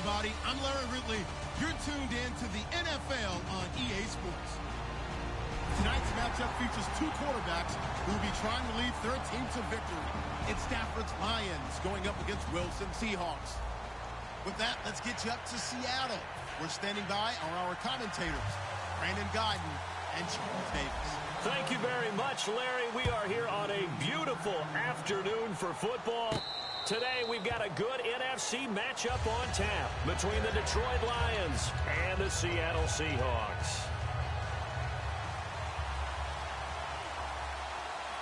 everybody. I'm Larry Ridley. You're tuned in to the NFL on EA Sports. Tonight's matchup features two quarterbacks who will be trying to lead their team to victory. It's Stafford's Lions going up against Wilson Seahawks. With that, let's get you up to Seattle. We're standing by are our commentators, Brandon Guyton and Charles Davis. Thank you very much, Larry. We are here on a beautiful afternoon for football. Today, we've got a good NFC matchup on tap between the Detroit Lions and the Seattle Seahawks.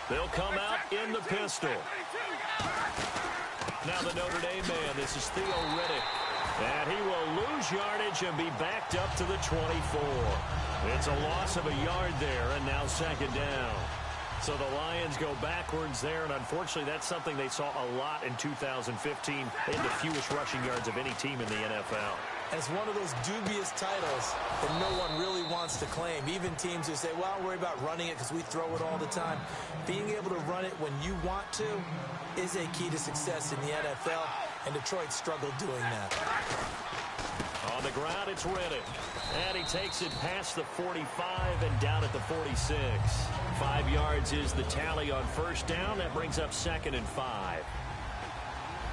They'll come out in the pistol. Now the Notre Dame man, this is Theo Riddick. And he will lose yardage and be backed up to the 24. It's a loss of a yard there, and now second down. So the Lions go backwards there, and unfortunately that's something they saw a lot in 2015 in the fewest rushing yards of any team in the NFL. And it's one of those dubious titles that no one really wants to claim. Even teams who say, well, I'll worry about running it because we throw it all the time. Being able to run it when you want to is a key to success in the NFL, and Detroit struggled doing that. On the ground, it's Riddick. And he takes it past the 45 and down at the 46. 5 yards is the tally on first down. That brings up 2nd and 5.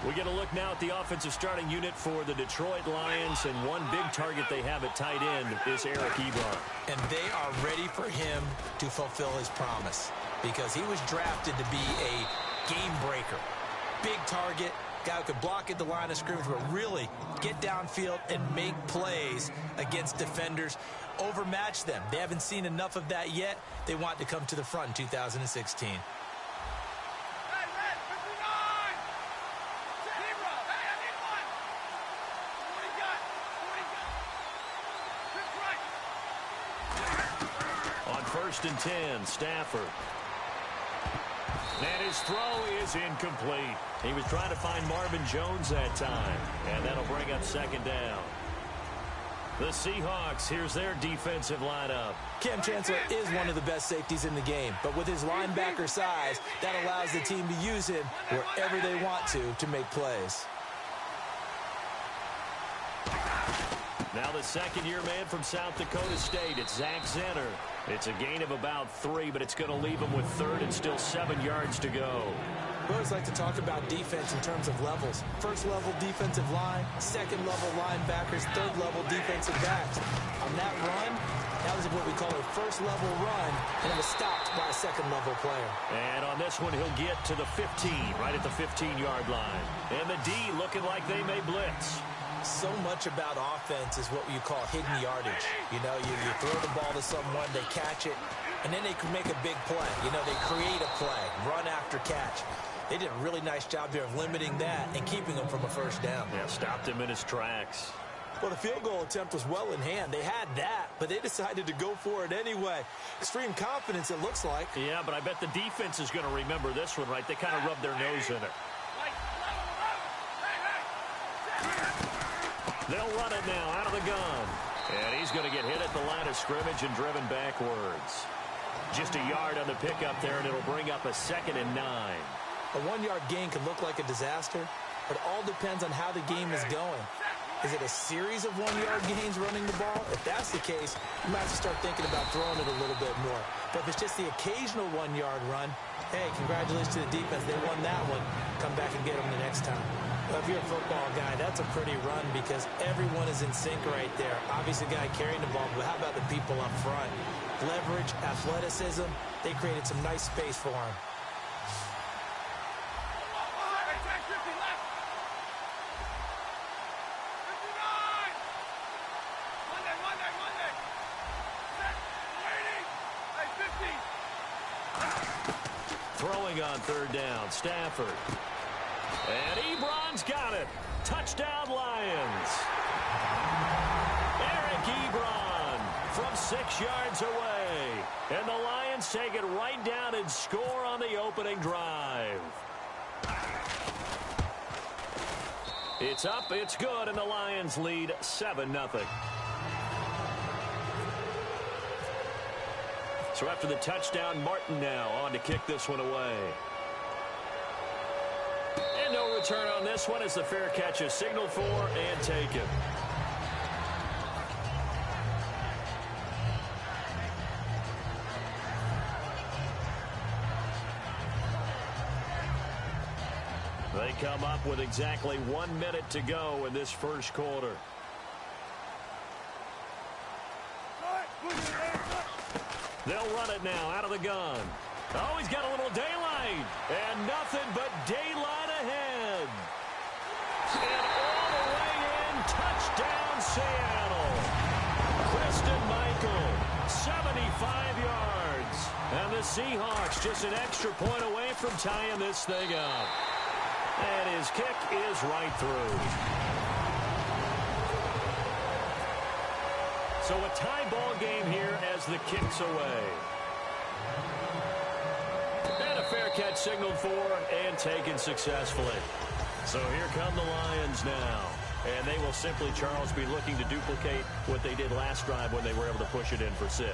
We get a look now at the offensive starting unit for the Detroit Lions, and one big target they have at tight end is Eric Ebron. And they are ready for him to fulfill his promise because he was drafted to be a game breaker. Big target, guy who could block at the line of scrimmage, but really get downfield and make plays against defenders, overmatch them. They haven't seen enough of that yet. They want to come to the front in 2016. First and 10, Stafford. And his throw is incomplete. He was trying to find Marvin Jones that time, and that'll bring up second down. The Seahawks, here's their defensive lineup. Cam Chancellor is one of the best safeties in the game, but with his linebacker size, that allows the team to use him wherever they want to make plays. Now the second-year man from South Dakota State, it's Zach Zenner. It's a gain of about 3, but it's going to leave him with 3rd and still 7 yards to go. We always like to talk about defense in terms of levels. First-level defensive line, second-level linebackers, third-level defensive backs. On that run, that was what we call a first-level run, and it was stopped by a second-level player. And on this one, he'll get to the 15, right at the 15-yard line. And the D looking like they may blitz. So much about offense is what you call hidden yardage. You know, you throw the ball to someone, they catch it, and then they can make a big play. You know, they create a play, run after catch. They did a really nice job there of limiting that and keeping him from a first down. Yeah, stopped him in his tracks. Well, the field goal attempt was well in hand. They had that, but they decided to go for it anyway. Extreme confidence, it looks like. Yeah, but I bet the defense is going to remember this one, right? They kind of rubbed their nose in it. They'll run it now out of the gun. And he's going to get hit at the line of scrimmage and driven backwards. Just a yard on the pickup there, and it'll bring up a 2nd and 9. A 1-yard gain can look like a disaster, but it all depends on how the game is going. Is it a series of 1-yard gains running the ball? If that's the case, you might have to start thinking about throwing it a little bit more. But if it's just the occasional 1-yard run, hey, congratulations to the defense. They won that one. Come back and get them the next time. Well, if you're a football guy, that's a pretty run because everyone is in sync right there. Obviously, the guy carrying the ball, but how about the people up front? Leverage, athleticism, they created some nice space for him. Throwing on 3rd down, Stafford. And Ebron's got it. Touchdown, Lions. Eric Ebron from 6 yards away. And the Lions take it right down and score on the opening drive. It's up, it's good, and the Lions lead 7-0. So after the touchdown, Martin now on to kick this one away. And no return on this one as the fair catch is signaled for and taken. They come up with exactly 1 minute to go in this first quarter. They'll run it now out of the gun. Oh, he's got a little daylight. And nothing but daylight ahead. And all the way in, touchdown Seattle. Kristen Michael, 75 yards. And the Seahawks just an extra point away from tying this thing up. And his kick is right through. So a tie ball game here as the kick's away. And a fair catch signaled for and taken successfully. So here come the Lions now. And they will simply, Charles, be looking to duplicate what they did last drive when they were able to push it in for 6.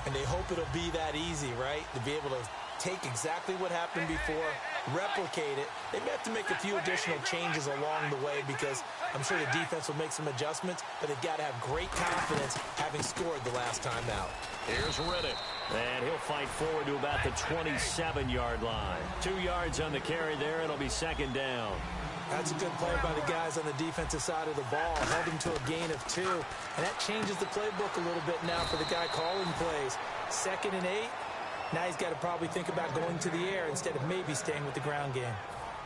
And they hope it'll be that easy, right? To be able to take exactly what happened before, replicate it. They may have to make a few additional changes along the way because I'm sure the defense will make some adjustments, but they've got to have great confidence having scored the last time out. Here's Riddick, and he'll fight forward to about the 27-yard line. 2 yards on the carry there. It'll be second down. That's a good play by the guys on the defensive side of the ball. Held him to a gain of 2, and that changes the playbook a little bit now for the guy calling plays. 2nd and 8. Now he's got to probably think about going to the air instead of maybe staying with the ground game.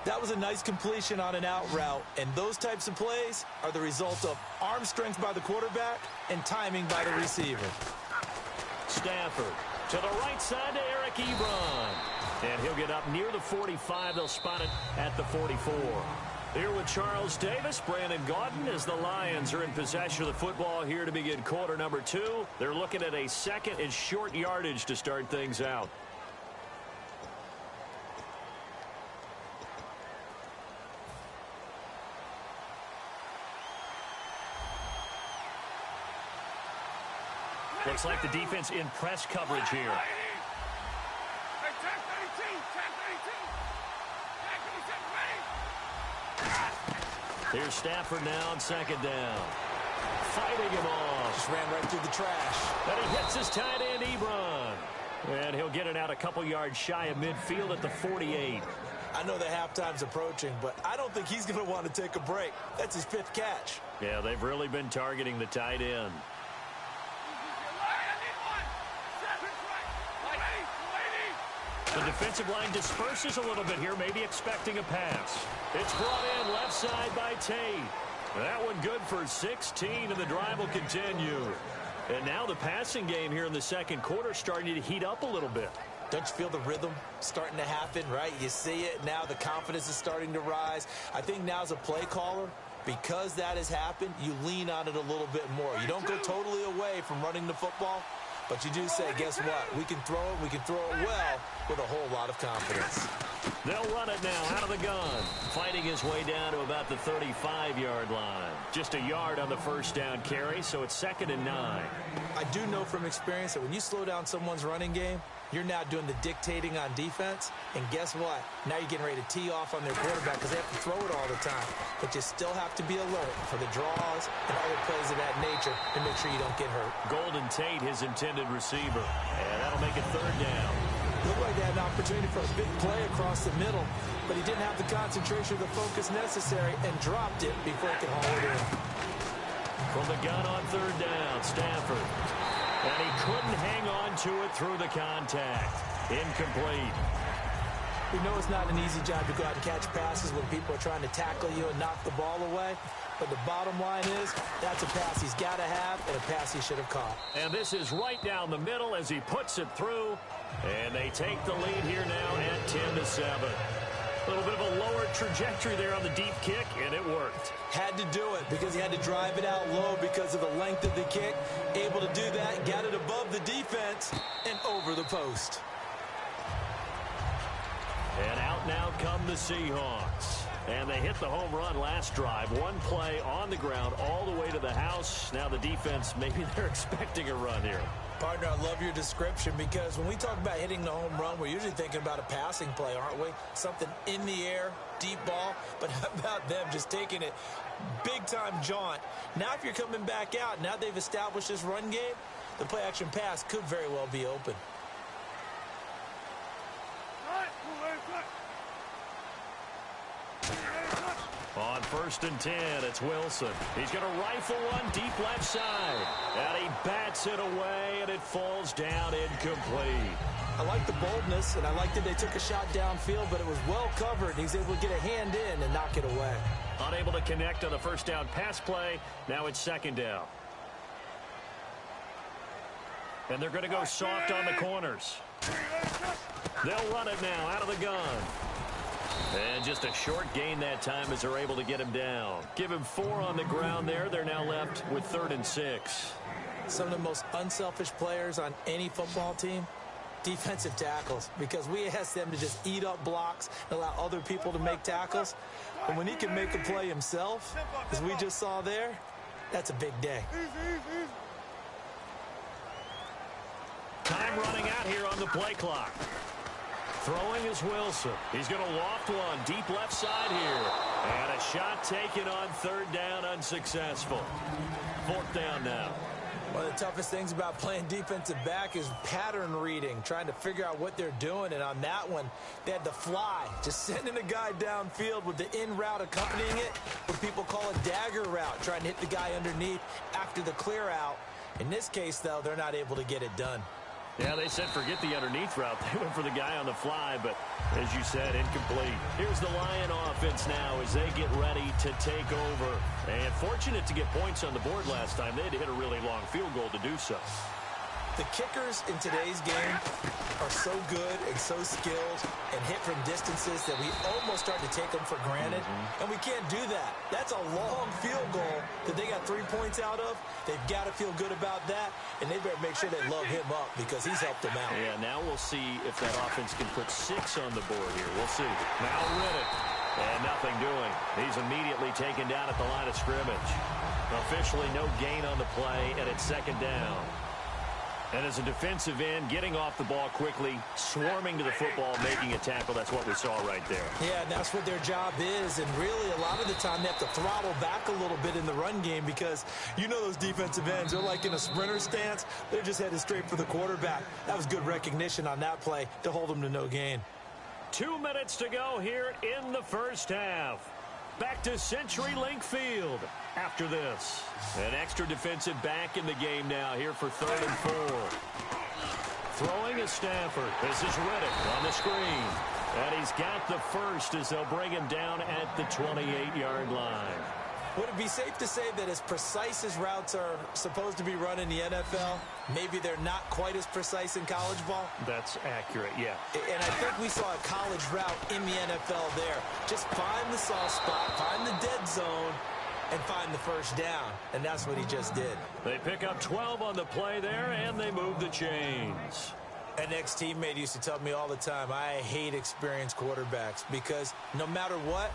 That was a nice completion on an out route, and those types of plays are the result of arm strength by the quarterback and timing by the receiver. Stafford to the right side to Eric Ebron. And he'll get up near the 45. They'll spot it at the 44. Here with Charles Davis, Brandon Gaudin, as the Lions are in possession of the football here to begin quarter number 2. They're looking at a 2nd and short yardage to start things out. Looks like the defense in press coverage here. Here's Stafford now on 2nd down. Fighting him off. Just ran right through the trash. And he hits his tight end, Ebron. And he'll get it out a couple yards shy of midfield at the 48. I know the halftime's approaching, but I don't think he's going to want to take a break. That's his 5th catch. Yeah, they've really been targeting the tight end. The defensive line disperses a little bit here, maybe expecting a pass. It's brought in left side by Tate. That one good for 16, and the drive will continue. And now the passing game here in the second quarter starting to heat up a little bit. Don't you feel the rhythm starting to happen, right? You see it. Now the confidence is starting to rise. I think now as a play caller, because that has happened, you lean on it a little bit more. You don't go totally away from running the football, but you do say, guess what? We can throw it well with a whole lot of confidence. They'll run it now out of the gun. Fighting his way down to about the 35-yard line. Just a yard on the first down carry, so it's 2nd and 9. I do know from experience that when you slow down someone's running game, you're now doing the dictating on defense. And guess what? Now you're getting ready to tee off on their quarterback because they have to throw it all the time. But you still have to be alert for the draws and other plays of that nature to make sure you don't get hurt. Golden Tate, his intended receiver. And that'll make it 3rd down. Looked like they had an opportunity for a big play across the middle, but he didn't have the concentration or the focus necessary and dropped it before he could haul it in. From the gun on 3rd down, Stafford. And he couldn't hang on to it through the contact. Incomplete. We know it's not an easy job to go out and catch passes when people are trying to tackle you and knock the ball away. But the bottom line is, that's a pass he's got to have and a pass he should have caught. And this is right down the middle as he puts it through. And they take the lead here now at 10-7. A little bit of a lower trajectory there on the deep kick, and it worked. Had to do it because he had to drive it out low because of the length of the kick. Able to do that, got it above the defense and over the post. And out now come the Seahawks. And they hit the home run last drive. One play on the ground all the way to the house. Now the defense, maybe they're expecting a run here. Partner, I love your description because when we talk about hitting the home run, we're usually thinking about a passing play, aren't we? Something in the air, deep ball. But how about them just taking it big-time jaunt? Now if you're coming back out, now they've established this run game, the play-action pass could very well be open. On 1st and 10, it's Wilson. He's going to rifle one deep left side. And he bats it away, and it falls down incomplete. I like the boldness, and I like that they took a shot downfield, but it was well covered. He's able to get a hand in and knock it away. Unable to connect on the first down pass play. Now it's 2nd down. And they're going to go soft on the corners. They'll run it now out of the gun. And just a short gain that time as they're able to get him down. Give him 4 on the ground there. They're now left with 3rd and 6. Some of the most unselfish players on any football team, defensive tackles, because we ask them to just eat up blocks and allow other people to make tackles. And when he can make a play himself, as we just saw there, that's a big day. Time running out here on the play clock. Throwing is Wilson. He's going to loft one deep left side here. And a shot taken on 3rd down, unsuccessful. 4th down now. One of the toughest things about playing defensive back is pattern reading, trying to figure out what they're doing. And on that one, they had the fly, just sending a guy downfield with the in route accompanying it, what people call a dagger route, trying to hit the guy underneath after the clear out. In this case, though, they're not able to get it done. Yeah, they said forget the underneath route. They went for the guy on the fly, but as you said, incomplete. Here's the Lion offense now as they get ready to take over. And fortunate to get points on the board last time. They had to hit a really long field goal to do so. The kickers in today's game are so good and so skilled and hit from distances that we almost start to take them for granted. And we can't do that. That's a long field goal that they got 3 points out of. They've got to feel good about that, and they better make sure they love him up because he's helped them out. Yeah, now we'll see if that offense can put 6 on the board here. We'll see. Now Riddick. And nothing doing. He's immediately taken down at the line of scrimmage. Officially no gain on the play, and it's 2nd down. And as a defensive end, getting off the ball quickly, swarming to the football, making a tackle. That's what we saw right there. Yeah, and that's what their job is. And really, a lot of the time, they have to throttle back a little bit in the run game because you know those defensive ends, they're like in a sprinter stance. They're just headed straight for the quarterback. That was good recognition on that play to hold them to no gain. 2 minutes to go here in the first half. Back to CenturyLink Field after this. An extra defensive back in the game now here for 3rd and 4. Throwing is Stafford. This is Riddick on the screen. And he's got the first as they'll bring him down at the 28-yard line. Would it be safe to say that as precise as routes are supposed to be run in the NFL, maybe they're not quite as precise in college ball? That's accurate, yeah. And I think we saw a college route in the NFL there. Just find the soft spot, find the dead zone, and find the first down. And that's what he just did. They pick up 12 on the play there, and they move the chains. An ex-teammate used to tell me all the time, I hate experienced quarterbacks because no matter what,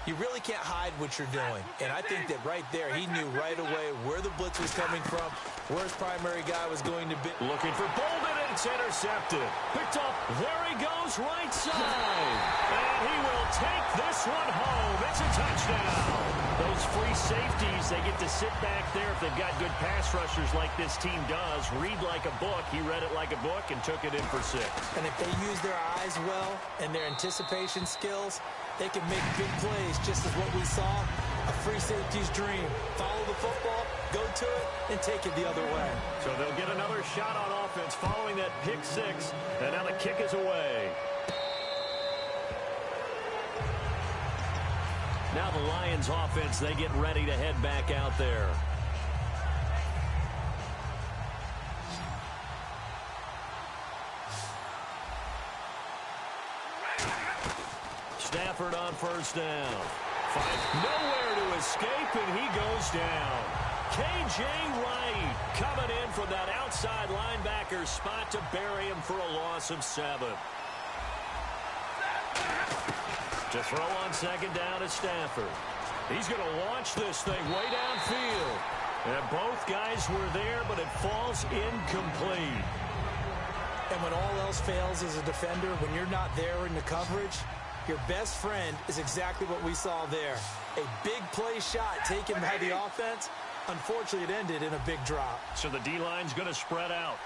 you really can't hide what you're doing. And I think that right there, he knew right away where the blitz was coming from, where his primary guy was going to be. Looking for Bolden, and it's intercepted. Picked up. There he goes, right side. And he will take this one home. It's a touchdown. Those free safeties, they get to sit back there if they've got good pass rushers like this team does. Read like a book. He read it like a book and took it in for 6. And if they use their eyes well and their anticipation skills, they can make big plays, just as what we saw, a free safety's dream. Follow the football, go to it, and take it the other way. So they'll get another shot on offense following that pick 6, and now the kick is away. Now the Lions offense, they get ready to head back out there. Stafford on first down. Nowhere to escape, and he goes down. K.J. Wright coming in from that outside linebacker spot to bury him for a loss of 7. To throw on second down is Stafford. He's going to launch this thing way downfield. And both guys were there, but it falls incomplete. And when all else fails as a defender, when you're not there in the coverage, your best friend is exactly what we saw there. A big play shot taken by the offense. Unfortunately, it ended in a big drop. So the D-line's going to spread out.